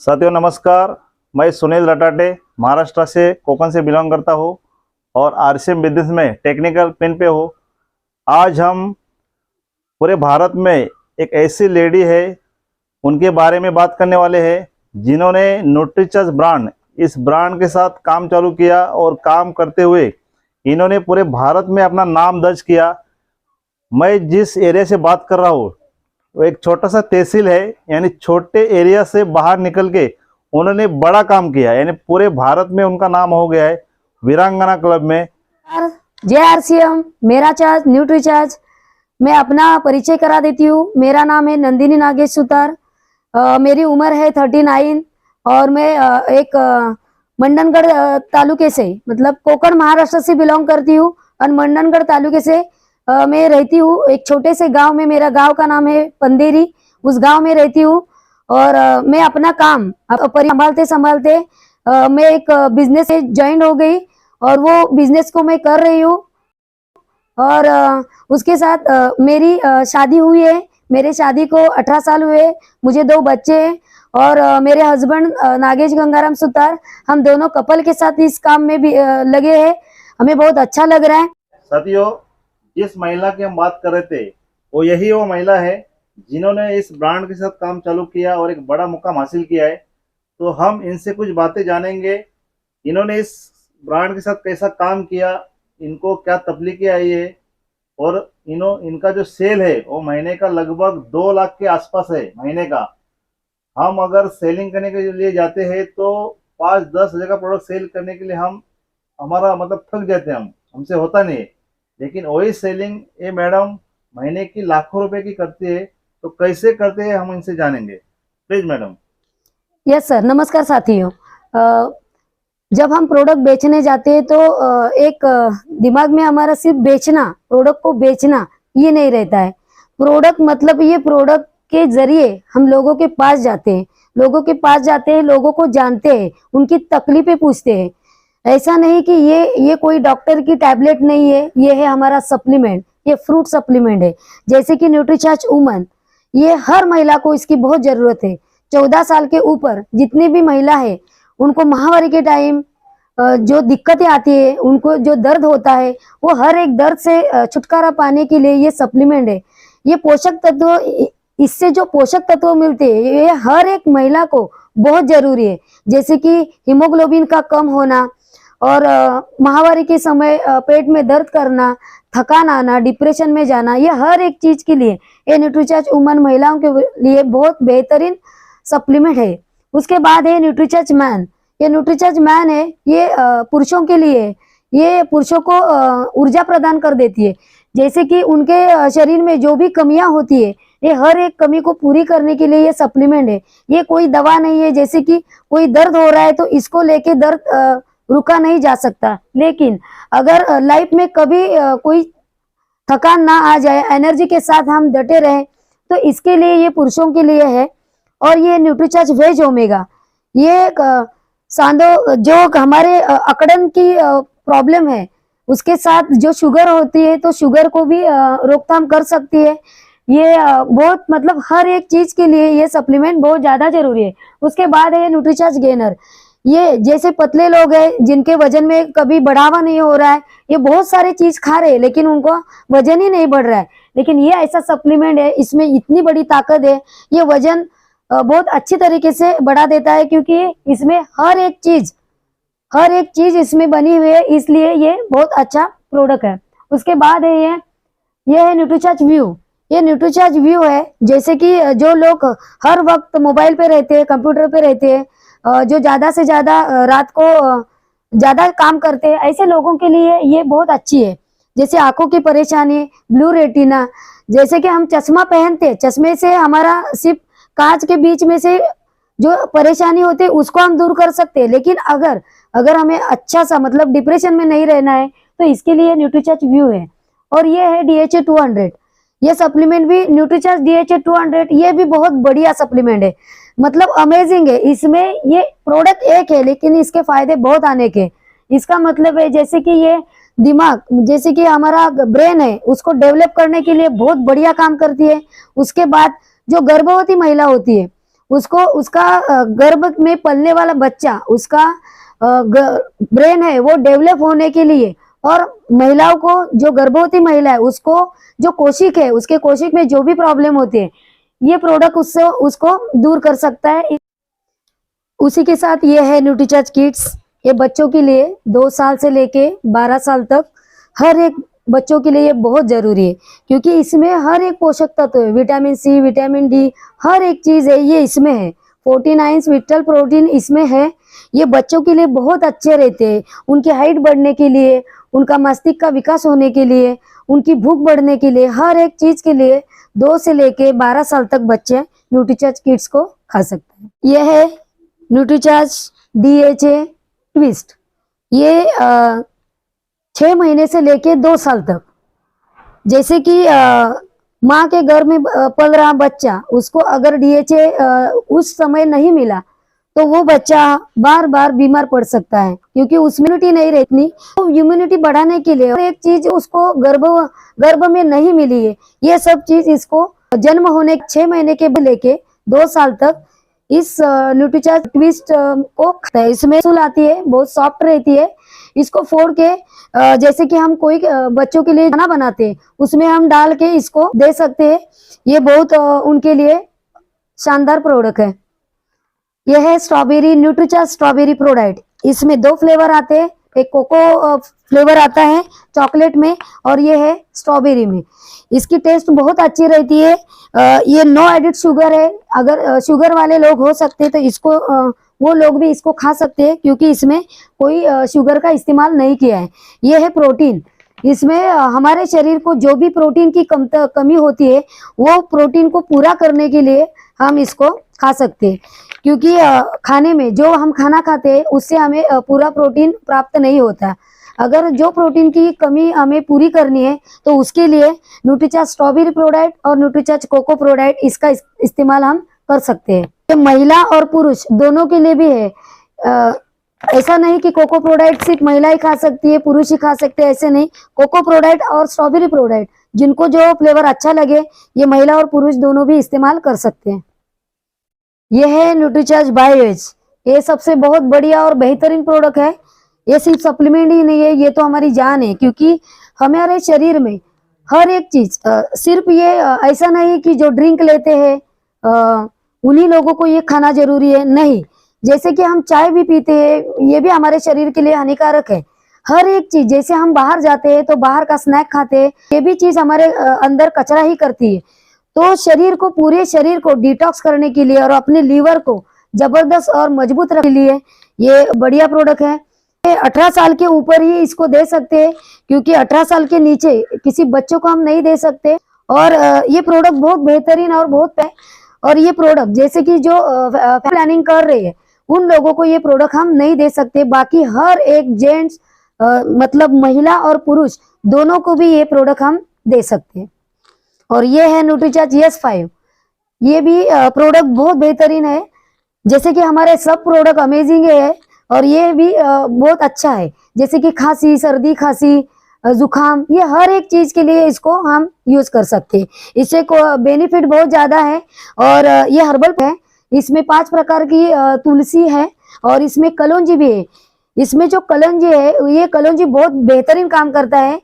साथियों नमस्कार। मैं सुनील रटाटे महाराष्ट्र से कोकण से बिलोंग करता हूँ और आरसीएम बिजनेस में टेक्निकल पिन पे हूँ। आज हम पूरे भारत में एक ऐसी लेडी है उनके बारे में बात करने वाले हैं जिन्होंने न्यूट्रीचॉइस ब्रांड इस ब्रांड के साथ काम चालू किया और काम करते हुए इन्होंने पूरे भारत में अपना नाम दर्ज किया। मैं जिस एरिया से बात कर रहा हूँ वो एक छोटा सा तहसील है, यानी छोटे एरिया से बाहर निकल के उन्होंने बड़ा काम किया, यानी पूरे भारत में उनका नाम हो गया है वीरांगना क्लब में। जय आरसीएम, मेरा चार्ज न्यूट्रीचार्ज। मैं अपना परिचय करा देती हूँ। मेरा नाम है नंदिनी नागेश सुतार। मेरी उम्र है 39 और मैं एक मंडनगढ़ तालुके से मतलब कोकण महाराष्ट्र से बिलोंग करती हूँ और मंडनगढ़ तालुके से मैं रहती हूँ। एक छोटे से गांव में, मेरा गांव का नाम है पंदेरी, उस गांव में रहती हूँ और मैं अपना काम संभालते संभालते मैं एक बिजनेस से ज्वाइन हो गई और वो बिजनेस को मैं कर रही हूँ। और उसके साथ मेरी शादी हुई है। मेरे शादी को 18 साल हुए। मुझे 2 बच्चे हैं और मेरे हस्बैंड नागेश गंगाराम सुतार, हम दोनों कपल के साथ इस काम में भी लगे हैं। हमें बहुत अच्छा लग रहा है। साथियों, जिस महिला की हम बात कर रहे थे वो महिला है जिन्होंने इस ब्रांड के साथ काम चालू किया और एक बड़ा मुकाम हासिल किया है। तो हम इनसे कुछ बातें जानेंगे। इन्होंने इस ब्रांड के साथ कैसा काम किया, इनको क्या तकलीफें आई है और इनका जो सेल है वो महीने का लगभग 2 लाख के आसपास है महीने का। हम अगर सेलिंग करने के लिए जाते हैं तो 5-10 हज़ार का प्रोडक्ट सेल करने के लिए हमारा मतलब थक जाते हैं, हमसे होता नहीं है। लेकिन वही सेलिंग ये मैडम महीने की लाखों रुपए की करती है। तो कैसे करते हैं हम इनसे जानेंगे। Please madam. यस सर, नमस्कार साथियों। जब हम प्रोडक्ट बेचने जाते हैं तो एक दिमाग में हमारा सिर्फ बेचना, प्रोडक्ट को बेचना ये नहीं रहता है। प्रोडक्ट मतलब ये प्रोडक्ट के जरिए हम लोगों के पास जाते हैं, लोगों को जानते हैं, उनकी तकलीफें पूछते हैं। ऐसा नहीं कि ये कोई डॉक्टर की टैबलेट नहीं है, ये है हमारा सप्लीमेंट, ये फ्रूट सप्लीमेंट है। जैसे कि न्यूट्रीचार्ज वुमन, ये हर महिला को इसकी बहुत जरूरत है। 14 साल के ऊपर जितनी भी महिला है उनको माहवारी के टाइम जो दिक्कतें आती है, उनको जो दर्द होता है, वो हर एक दर्द से छुटकारा पाने के लिए ये सप्लीमेंट है। ये पोषक तत्व, इससे जो पोषक तत्व मिलते हैं ये हर एक महिला को बहुत जरूरी है। जैसे कि हीमोग्लोबिन का कम होना और माहवारी के समय पेट में दर्द करना, थकान आना, डिप्रेशन में जाना, ये हर एक चीज के लिए ये न्यूट्रीचार्ज वुमन महिलाओं के लिए बहुत बेहतरीन सप्लीमेंट है। उसके बाद है न्यूट्रीचार्ज मैन। ये न्यूट्रीचार्ज मैन है, ये पुरुषों के लिए, ये पुरुषों को ऊर्जा प्रदान कर देती है। जैसे कि उनके शरीर में जो भी कमियां होती है, ये हर एक कमी को पूरी करने के लिए ये सप्लीमेंट है। ये कोई दवा नहीं है। जैसे कि कोई दर्द हो रहा है तो इसको लेके दर्द रुका नहीं जा सकता। लेकिन अगर लाइफ में कभी कोई थकान ना आ जाए, एनर्जी के साथ हम डटे रहे, तो इसके लिए ये पुरुषों के लिए है। और ये न्यूट्रीचार्ज वेज ओमेगा, ये सांदो जो हमारे अकड़न की प्रॉब्लम है उसके साथ जो शुगर होती है तो शुगर को भी रोकथाम कर सकती है। ये बहुत मतलब हर एक चीज के लिए ये सप्लीमेंट बहुत ज्यादा जरूरी है। उसके बाद है न्यूट्रीचार्ज गेनर। ये जैसे पतले लोग हैं जिनके वजन में कभी बढ़ावा नहीं हो रहा है, ये बहुत सारे चीज खा रहे हैं लेकिन उनको वजन ही नहीं बढ़ रहा है, लेकिन ये ऐसा सप्लीमेंट है, इसमें इतनी बड़ी ताकत है, ये वजन बहुत अच्छी तरीके से बढ़ा देता है क्योंकि इसमें हर एक चीज इसमें बनी हुई है, इसलिए ये बहुत अच्छा प्रोडक्ट है। उसके बाद है ये है न्यूट्रीचार्ज व्यू। ये न्यूट्रीचार्ज व्यू है, जैसे कि जो लोग हर वक्त मोबाइल पे रहते हैं, कंप्यूटर पे रहते हैं, जो ज्यादा से ज्यादा रात को ज्यादा काम करते हैं, ऐसे लोगों के लिए ये बहुत अच्छी है। जैसे आंखों की परेशानी, ब्लू रेटिना, जैसे कि हम चश्मा पहनते, चश्मे से हमारा सिर्फ कांच के बीच में से जो परेशानी होती है उसको हम दूर कर सकते हैं। लेकिन अगर हमें अच्छा सा मतलब डिप्रेशन में नहीं रहना है तो इसके लिए न्यूट्रीचार्ज व्यू है। और ये है DHA 200। ये सप्लीमेंट भी न्यूट्रीचार्ज DHA 200, ये भी बहुत बढ़िया सप्लीमेंट है, मतलब अमेजिंग है। इसमें ये प्रोडक्ट एक है लेकिन इसके फायदे बहुत आने के। इसका मतलब है जैसे कि ये दिमाग, जैसे कि हमारा ब्रेन है उसको डेवलप करने के लिए बहुत बढ़िया काम करती है। उसके बाद जो गर्भवती महिला होती है उसको उसका गर्भ में पलने वाला बच्चा, उसका ब्रेन है वो डेवलप होने के लिए, और महिलाओं को, जो गर्भवती महिला है उसको जो कोशिक है, उसके कोशिक में जो भी प्रॉब्लम होती है, ये प्रोडक्ट उससे उसको दूर कर सकता है। उसी के साथ ये है न्यूट्रीचार्ज किड्स। ये बच्चों के लिए 2 साल से लेके 12 साल तक हर एक बच्चों के लिए ये बहुत जरूरी है, क्योंकि इसमें हर एक पोषक तत्व है, विटामिन सी, विटामिन डी, हर एक चीज है ये इसमें है। 49 विटल प्रोटीन इसमें है। ये बच्चों के लिए बहुत अच्छे रहते हैं, उनकी हाइट बढ़ने के लिए, उनका मस्तिष्क का विकास होने के लिए, उनकी भूख बढ़ने के लिए, हर एक चीज के लिए 2 से लेके 12 साल तक बच्चे न्यूट्रीचार्ज किड्स को खा सकते हैं। यह है न्यूट्रीचार्ज DHA ट्विस्ट। ये 6 महीने से लेके 2 साल तक, जैसे कि माँ के गर्भ में पल रहा बच्चा, उसको अगर DHA उस समय नहीं मिला तो वो बच्चा बार बार बीमार पड़ सकता है, क्योंकि उसमें इम्यूनिटी नहीं रहती। तो इम्यूनिटी बढ़ाने के लिए और एक चीज उसको गर्भ में नहीं मिली है, ये सब चीज इसको जन्म होने 6 महीने के लेके 2 साल तक इस न्यूट्रीचार्ज ट्विस्ट को खाता है। इसमें कैप्सूल आती है, बहुत सॉफ्ट रहती है। इसको फोड़ के जैसे कि हम कोई बच्चों के लिए खाना बनाते हैं, उसमें हम डाल के इसको दे सकते हैं। ये बहुत उनके लिए शानदार प्रोडक्ट है। यह है स्ट्रॉबेरी न्यूट्रीचार्ज स्ट्रॉबेरी प्रोडक्ट। इसमें 2 फ्लेवर आते हैं, एक कोको फ्लेवर आता है चॉकलेट में, और ये है स्ट्रॉबेरी में। इसकी टेस्ट बहुत अच्छी रहती है। ये नो एडिड शुगर है। अगर शुगर वाले लोग हो सकते हैं तो इसको वो लोग भी इसको खा सकते हैं, क्योंकि इसमें कोई शुगर का इस्तेमाल नहीं किया है। ये है प्रोटीन। इसमें हमारे शरीर को जो भी प्रोटीन की कमी होती है, वो प्रोटीन को पूरा करने के लिए हम इसको खा सकते हैं, क्योंकि खाने में जो हम खाना खाते हैं उससे हमें पूरा प्रोटीन प्राप्त नहीं होता। अगर जो प्रोटीन की कमी हमें पूरी करनी है तो उसके लिए न्यूट्रीचार्ज स्ट्रॉबेरी प्रोडक्ट और न्यूट्रीचार्ज कोको प्रोडक्ट इसका इस्तेमाल हम कर सकते हैं। ये महिला और पुरुष दोनों के लिए भी है। ऐसा नहीं कि कोको प्रोडक्ट सिर्फ महिला ही खा सकती है, पुरुष ही खा सकते हैं, ऐसे नहीं। कोको प्रोडक्ट और स्ट्रॉबेरी प्रोडक्ट, जिनको जो फ्लेवर अच्छा लगे, ये महिला और पुरुष दोनों भी इस्तेमाल कर सकते हैं। ये है न्यूट्रीचार्ज बायोएज। ये सबसे बहुत बढ़िया और बेहतरीन प्रोडक्ट है। ये सिर्फ सप्लीमेंट ही नहीं है, ये तो हमारी जान है, क्योंकि हमारे शरीर में हर एक चीज, सिर्फ ये ऐसा नहीं कि जो ड्रिंक लेते हैं उन्हीं लोगों को ये खाना जरूरी है, नहीं। जैसे कि हम चाय भी पीते हैं, ये भी हमारे शरीर के लिए हानिकारक है। हर एक चीज, जैसे हम बाहर जाते हैं तो बाहर का स्नैक खाते हैं, ये भी चीज हमारे अंदर कचरा ही करती है। तो शरीर को, पूरे शरीर को डिटॉक्स करने के लिए और अपने लीवर को जबरदस्त और मजबूत रखने के लिए ये बढ़िया प्रोडक्ट है। 18 साल के ऊपर ही इसको दे सकते हैं, क्योंकि 18 साल के नीचे किसी बच्चों को हम नहीं दे सकते। और ये प्रोडक्ट बहुत बेहतरीन और बहुत है। और ये प्रोडक्ट जैसे कि जो प्लानिंग कर रहे हैं उन लोगों को ये प्रोडक्ट हम नहीं दे सकते। बाकी हर एक जेंट्स, मतलब महिला और पुरुष दोनों को भी ये प्रोडक्ट हम दे सकते हैं। और ये है न्यूट्रीचार्ज S5। ये भी प्रोडक्ट बहुत बेहतरीन है। जैसे कि हमारे सब प्रोडक्ट अमेजिंग है, और ये भी बहुत अच्छा है। जैसे कि खांसी, सर्दी खांसी, जुखाम, ये हर एक चीज के लिए इसको हम यूज कर सकते हैं। इससे बेनिफिट बहुत ज्यादा है। और ये हर्बल है। इसमें 5 प्रकार की तुलसी है, और इसमें कलौंजी भी है। इसमें जो कलौंजी है, ये कलौंजी बहुत बेहतरीन काम करता है।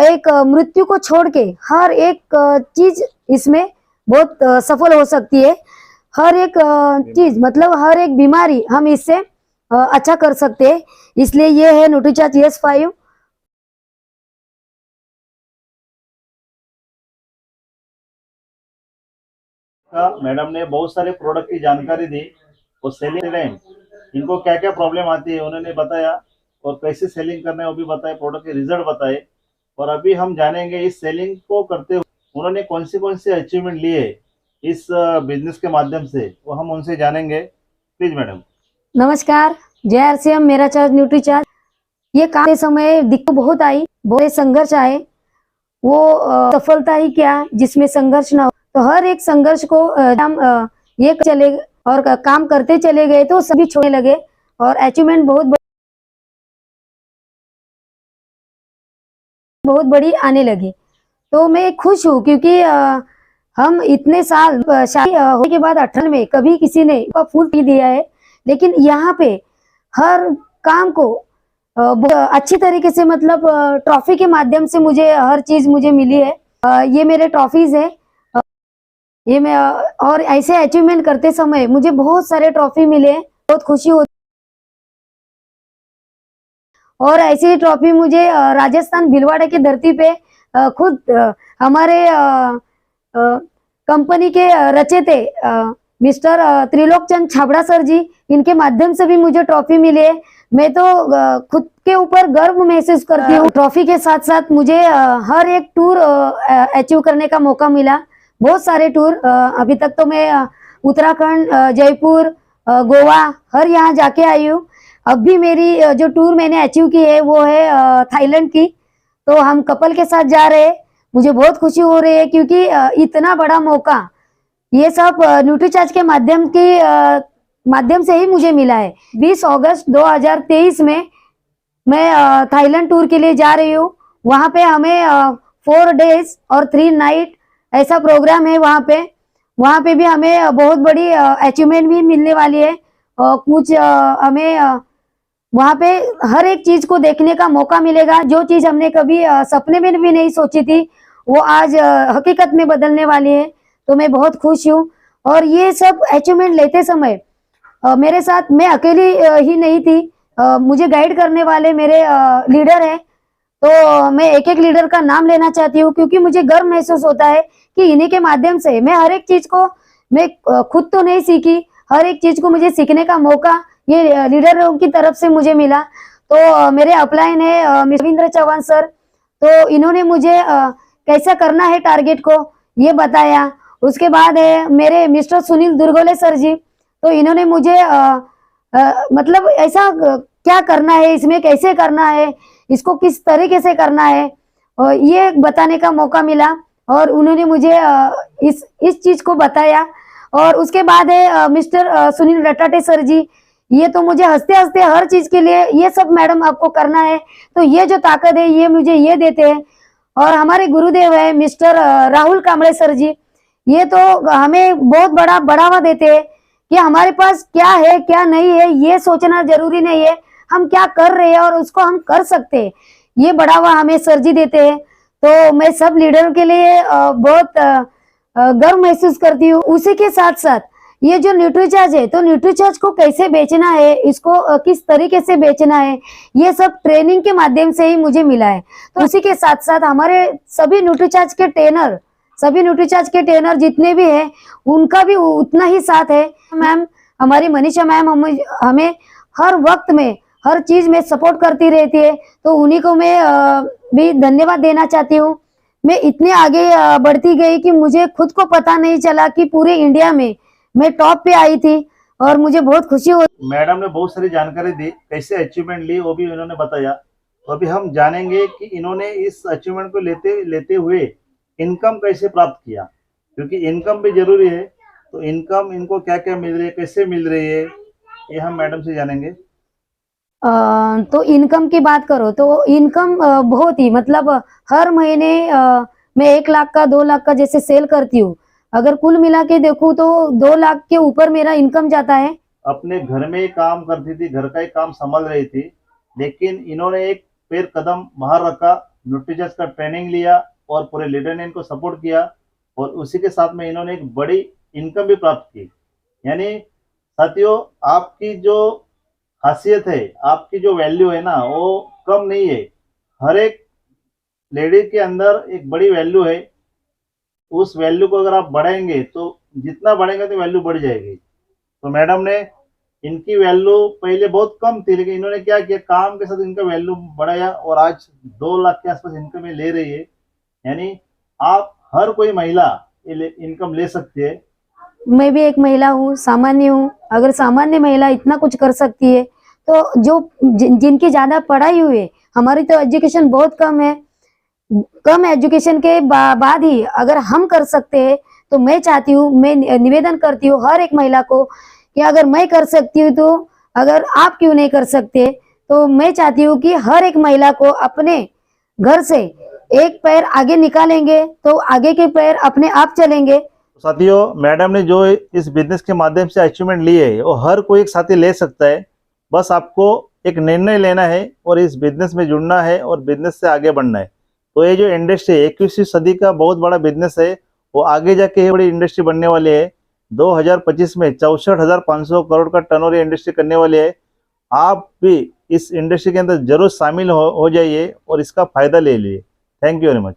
एक मृत्यु को छोड़ के हर एक चीज इसमें बहुत सफल हो सकती है। हर एक चीज, मतलब हर एक बीमारी हम इससे अच्छा कर सकते हैं। इसलिए ये है न्यूट्रीचार्ज S5। मैडम ने बहुत सारे प्रोडक्ट की जानकारी दी, और सेलिंग टाइम इनको क्या क्या प्रॉब्लम आती है उन्होंने बताया, और कैसे सेलिंग करना है वो भी बताए, प्रोडक्ट के रिजल्ट बताए। और अभी हम जानेंगे इस सेलिंग को करते हुए उन्होंने कौन से अचीवमेंट लिए इस बिजनेस के माध्यम से, वो हम उनसे जानेंगे। Please madam. नमस्कार, जय RCM मेरा चार्ज न्यूट्रीचार्ज। ये काम के समय दिक्कत बहुत आई, बहुत संघर्ष आए। वो सफलता ही क्या जिसमें संघर्ष ना हो। तो हर एक संघर्ष को हम ये चले और काम करते चले गए तो सभी छोड़ने लगे, और अचीवमेंट बहुत बड़ी आने लगी। तो मैं खुश हूँ, क्योंकि हम इतने साल शादी होने के बाद 18 में कभी किसी ने फूल नहीं दिया है, लेकिन यहाँ पे हर काम को अच्छी तरीके से मतलब ट्रॉफी के माध्यम से मुझे हर चीज मुझे मिली है। ये मेरे ट्रॉफीज है। ये मैं और ऐसे अचीवमेंट करते समय मुझे बहुत सारे ट्रॉफी मिले, बहुत खुशी होती। और ऐसी ट्रॉफी मुझे राजस्थान भिलवाड़ा की धरती पे खुद हमारे कंपनी के रचेते मिस्टर त्रिलोक चंद छाबड़ा सर जी, इनके माध्यम से भी मुझे ट्रॉफी मिली है। मैं तो खुद के ऊपर गर्व महसूस करती हूँ। ट्रॉफी के साथ साथ मुझे हर एक टूर अचीव करने का मौका मिला, बहुत सारे टूर। अभी तक तो मैं उत्तराखंड, जयपुर, गोवा हर यहाँ जाके आई हूँ। अब भी मेरी जो टूर मैंने अचीव की है वो है थाईलैंड की। तो हम कपल के साथ जा रहे हैं, मुझे बहुत खुशी हो रही है क्योंकि इतना बड़ा मौका ये सब न्यूट्रीचार्ज के माध्यम से ही मुझे मिला है। 20 अगस्त 2023 में मैं थाईलैंड टूर के लिए जा रही हूँ। वहाँ पे हमें 4 डेज और 3 नाइट ऐसा प्रोग्राम है। वहाँ पे भी हमें बहुत बड़ी अचीवमेंट भी मिलने वाली है। कुछ हमें वहाँ पे हर एक चीज को देखने का मौका मिलेगा। जो चीज हमने कभी सपने में भी नहीं सोची थी वो आज हकीकत में बदलने वाली है। तो मैं बहुत खुश हूँ। और ये सब अचीवमेंट लेते समय मेरे साथ मैं अकेली ही नहीं थी, मुझे गाइड करने वाले मेरे लीडर हैं। तो मैं एक एक लीडर का नाम लेना चाहती हूँ क्योंकि मुझे गर्व महसूस होता है कि इन्हीं के माध्यम से मैं हर एक चीज को, मैं खुद तो नहीं सीखी, हर एक चीज को मुझे सीखने का मौका ये लीडरों की तरफ से मुझे मिला। तो मेरे अपलाइन है मिस्टर रविंद्र चौहान सर, तो इन्होंने मुझे कैसा करना है टारगेट को ये बताया। उसके बाद है मेरे मिस्टर सुनील दुर्गोले सर जी, तो इन्होंने मुझे मतलब ऐसा क्या करना है, इसमें कैसे करना है, इसको किस तरीके से करना है, और ये बताने का मौका मिला। और उन्होंने मुझे इस चीज को बताया। और उसके बाद है मिस्टर सुनील रटाटे सर जी, ये तो मुझे हंसते हंसते हर चीज के लिए ये सब मैडम आपको करना है, तो ये जो ताकत है ये मुझे ये देते हैं। और हमारे गुरुदेव है मिस्टर राहुल कांबळे सर जी, ये तो हमें बहुत बड़ा बढ़ावा देते हैं कि हमारे पास क्या है क्या नहीं है ये सोचना जरूरी नहीं है, हम क्या कर रहे हैं और उसको हम कर सकते हैं, ये बढ़ावा हमें सर जी देते हैं। तो मैं सब लीडर के लिए बहुत गर्व महसूस करती हूँ। उसी के साथ साथ ये जो न्यूट्रीचार्ज है, तो न्यूट्रीचार्ज को कैसे बेचना है, इसको किस तरीके से बेचना है, ये सब ट्रेनिंग के माध्यम से ही मुझे मिला है। तो उसी के साथ साथ हमारे सभी न्यूट्रीचार्ज के ट्रेनर जितने भी हैं उनका भी उतना ही साथ है। मैम, हमारी मनीषा मैम हमें हर वक्त में हर चीज में सपोर्ट करती रहती है, तो उन्हीं को मैं भी धन्यवाद देना चाहती हूँ। मैं इतने आगे बढ़ती गई कि मुझे खुद को पता नहीं चला कि पूरे इंडिया में मैं टॉप पे आई थी और मुझे बहुत खुशी हुई। मैडम ने बहुत सारी जानकारी दी, कैसे अचीवमेंट ली वो भी इन्होंने बताया। तो अभी हम जानेंगे कि इन्होंने इस अचीवमेंट को लेते हुए इनकम कैसे प्राप्त किया, क्योंकि इनकम भी जरूरी है। तो इनकम इनको क्या क्या मिल रही है, कैसे मिल रही है, ये हम मैडम से जानेंगे। तो इनकम की बात करो तो इनकम बहुत ही मतलब हर महीने मैं 1 लाख का 2 लाख का जैसे सेल करती हूँ। अगर कुल मिला के देखूँ तो 2 लाख के ऊपर मेरा इनकम जाता है। अपने घर में ही काम करती थी, घर का ही काम संभाल रही थी, लेकिन इन्होंने एक पैर कदम बाहर रखा, न्यूट्रीचार्ज का ट्रेनिंग लिया और पूरे लीडर ने इनको सपोर्ट किया और उसी के साथ में इन्होंने एक बड़ी इनकम भी प्राप्त की। यानी साथियों, आपकी जो खासियत है, आपकी जो वैल्यू है ना, वो कम नहीं है। हर एक लेडी के अंदर एक बड़ी वैल्यू है। उस वैल्यू को अगर आप बढ़ाएंगे तो जितना बढ़ेंगे तो वैल्यू बढ़ जाएगी। तो मैडम ने इनकी वैल्यू पहले बहुत कम थी, लेकिन इन्होंने क्या किया, काम के साथ इनका वैल्यू बढ़ाया और आज 2 लाख के आसपास इनकम ले रही है। यानी आप हर कोई महिला इनकम ले सकती है। मैं भी एक महिला हूँ, सामान्य हूँ। अगर सामान्य महिला इतना कुछ कर सकती है तो जो जिनकी ज्यादा पढ़ाई हुई है, हमारी तो एजुकेशन बहुत कम है, कम एजुकेशन के बाद ही अगर हम कर सकते हैं, तो मैं चाहती हूँ, मैं निवेदन करती हूँ हर एक महिला को कि अगर मैं कर सकती हूँ तो अगर आप क्यों नहीं कर सकते। तो मैं चाहती हूँ कि हर एक महिला को अपने घर से एक पैर आगे निकालेंगे तो आगे के पैर अपने आप चलेंगे। साथियों, मैडम ने जो इस बिजनेस के माध्यम से अचीवमेंट ली है वो हर कोई एक साथी ले सकता है। बस आपको एक निर्णय लेना है और इस बिजनेस में जुड़ना है और बिजनेस से आगे बढ़ना है। तो ये जो इंडस्ट्री है 21वीं सदी का बहुत बड़ा बिजनेस है, वो आगे जाके ये बड़ी इंडस्ट्री बनने वाली है। 2025 में 64,500 करोड़ का टर्नओवर इंडस्ट्री करने वाली है। आप भी इस इंडस्ट्री के अंदर जरूर शामिल हो जाइए और इसका फायदा ले लीजिए। Thank you very much.